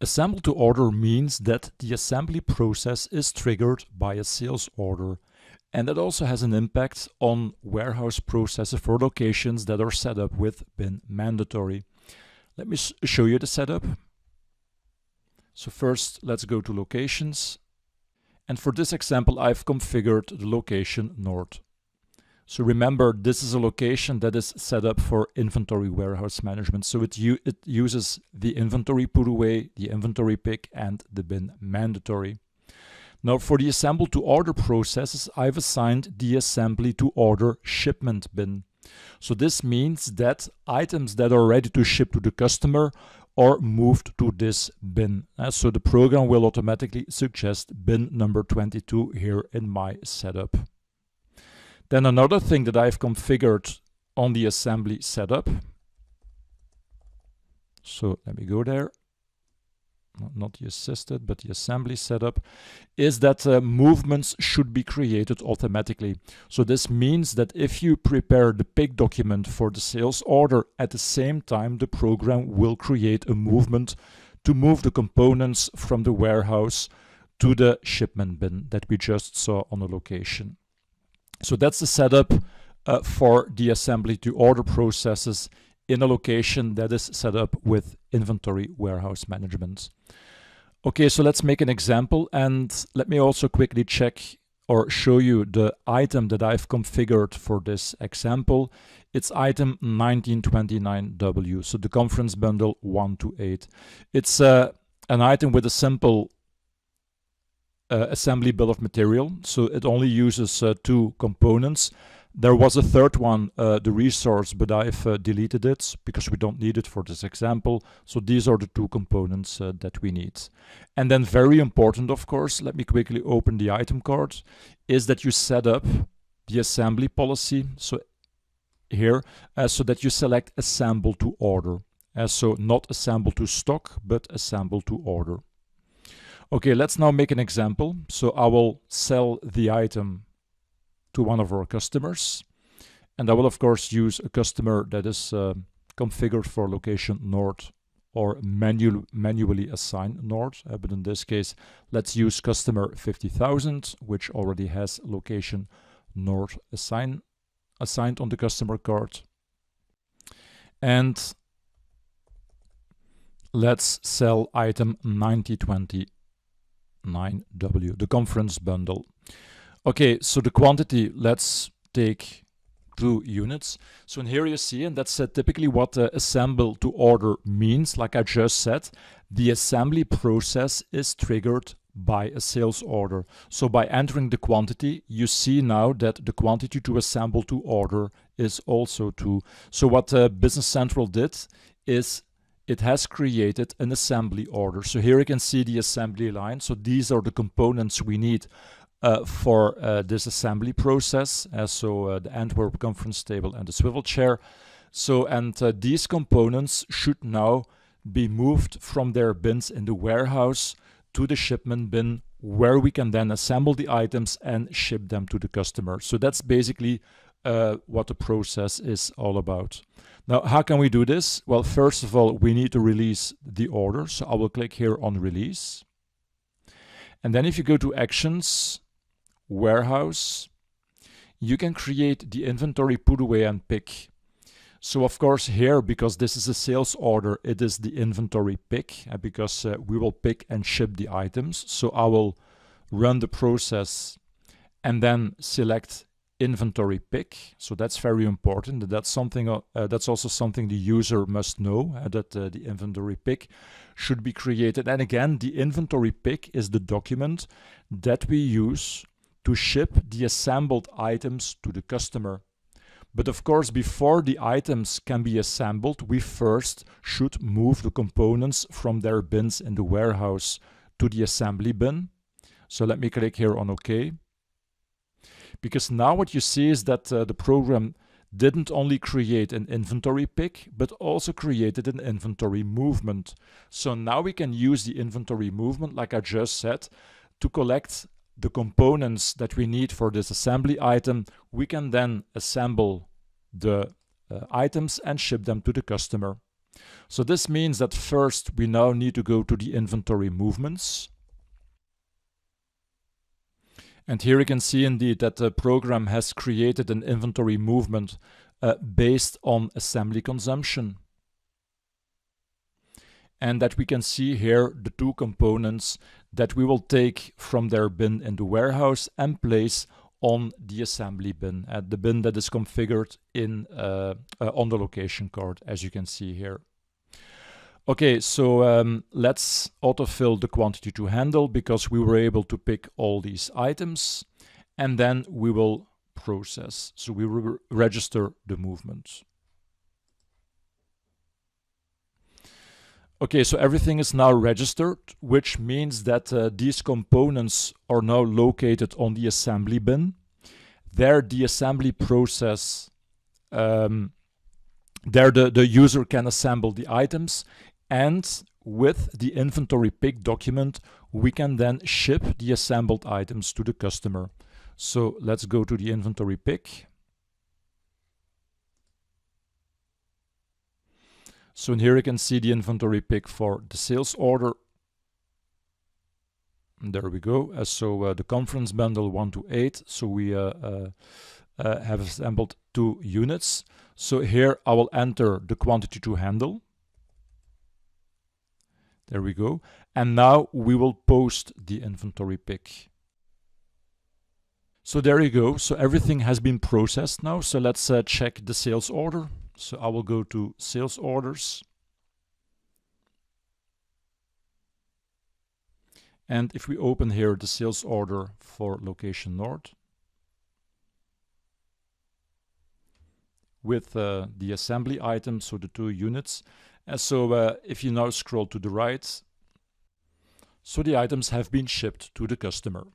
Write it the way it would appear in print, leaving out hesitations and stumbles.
Assemble to order means that the assembly process is triggered by a sales order. And that also has an impact on warehouse processes for locations that are set up with bin mandatory. Let me show you the setup. So first, let's go to locations. And for this example, I've configured the location North. So remember, this is a location that is set up for inventory warehouse management. So it uses the inventory put away, the inventory pick, and the bin mandatory. Now for the assemble to order processes, I've assigned the assembly to order shipment bin. So this means that items that are ready to ship to the customer are moved to this bin. So the program will automatically suggest bin number 22 here in my setup. Then another thing that I've configured on the assembly setup. So let me go there. Not the assisted, but the assembly setup, is that movements should be created automatically. So this means that if you prepare the pick document for the sales order, at the same time the program will create a movement to move the components from the warehouse to the shipment bin that we just saw on the location. So that's the setup for the assembly to order processes in a location that is set up with inventory warehouse management. Okay, so let's make an example, and let me also quickly check or show you the item that I've configured for this example. It's item 1929W, so the conference bundle 1 to 8. It's an item with a simple assembly bill of material, so it only uses 2 components. There was a third one, the resource, but I've deleted it because we don't need it for this example. So these are the 2 components that we need. And then very important, of course, let me quickly open the item card, is that you set up the assembly policy. So here, so that you select assemble to order. So not assemble to stock, but assemble to order. Okay, let's now make an example. So I will sell the item to one of our customers, and I will of course use a customer that is configured for location North or manually assign North, but in this case let's use customer 50,000, which already has location North assigned on the customer card. And let's sell item 9029W, the conference bundle. Okay, so the quantity, let's take 2 units. So in here you see, and that's typically what assemble to order means. Like I just said, the assembly process is triggered by a sales order. So by entering the quantity, you see now that the quantity to assemble to order is also 2. So what Business Central did is it has created an assembly order. So here you can see the assembly line. So these are the components we need for this assembly process. So the Antwerp conference table and the swivel chair. So and these components should now be moved from their bins in the warehouse to the shipment bin, where we can then assemble the items and ship them to the customer. So that's basically what the process is all about. Now, how can we do this? Well, first of all, we need to release the order. So I will click here on release. And then if you go to actions, warehouse, you can create the inventory put away and pick. So of course here, because this is a sales order, it is the inventory pick, because we will pick and ship the items. So I will run the process and then select inventory pick. So that's very important. That's something. That's also something the user must know, that the inventory pick should be created. And again, the inventory pick is the document that we use to ship the assembled items to the customer. But of course, before the items can be assembled, we first should move the components from their bins in the warehouse to the assembly bin. So let me click here on OK. Because now what you see is that the program didn't only create an inventory pick, but also created an inventory movement. So now we can use the inventory movement, like I just said, to collect the components that we need for this assembly item. We can then assemble the items and ship them to the customer. So this means that first we now need to go to the inventory movements. And here you can see indeed that the program has created an inventory movement based on assembly consumption. And that we can see here the two components that we will take from their bin in the warehouse and place on the assembly bin, at the bin that is configured in on the location card, as you can see here. Okay, so let's autofill the quantity to handle because we were able to pick all these items, and then we will process. So we will register the movement. Okay, so everything is now registered, which means that these components are now located on the assembly bin. There, the assembly process, there the user can assemble the items, and with the inventory pick document, we can then ship the assembled items to the customer. So let's go to the inventory pick. So in here you can see the inventory pick for the sales order. And there we go. So the conference bundle 1 to 8. So we have assembled 2 units. So here I will enter the quantity to handle. There we go. And now we will post the inventory pick. So there you go. So everything has been processed now. So let's check the sales order. So I will go to sales orders. And if we open here the sales order for location North with the assembly item, so the 2 units. And so if you now scroll to the right, so the items have been shipped to the customer.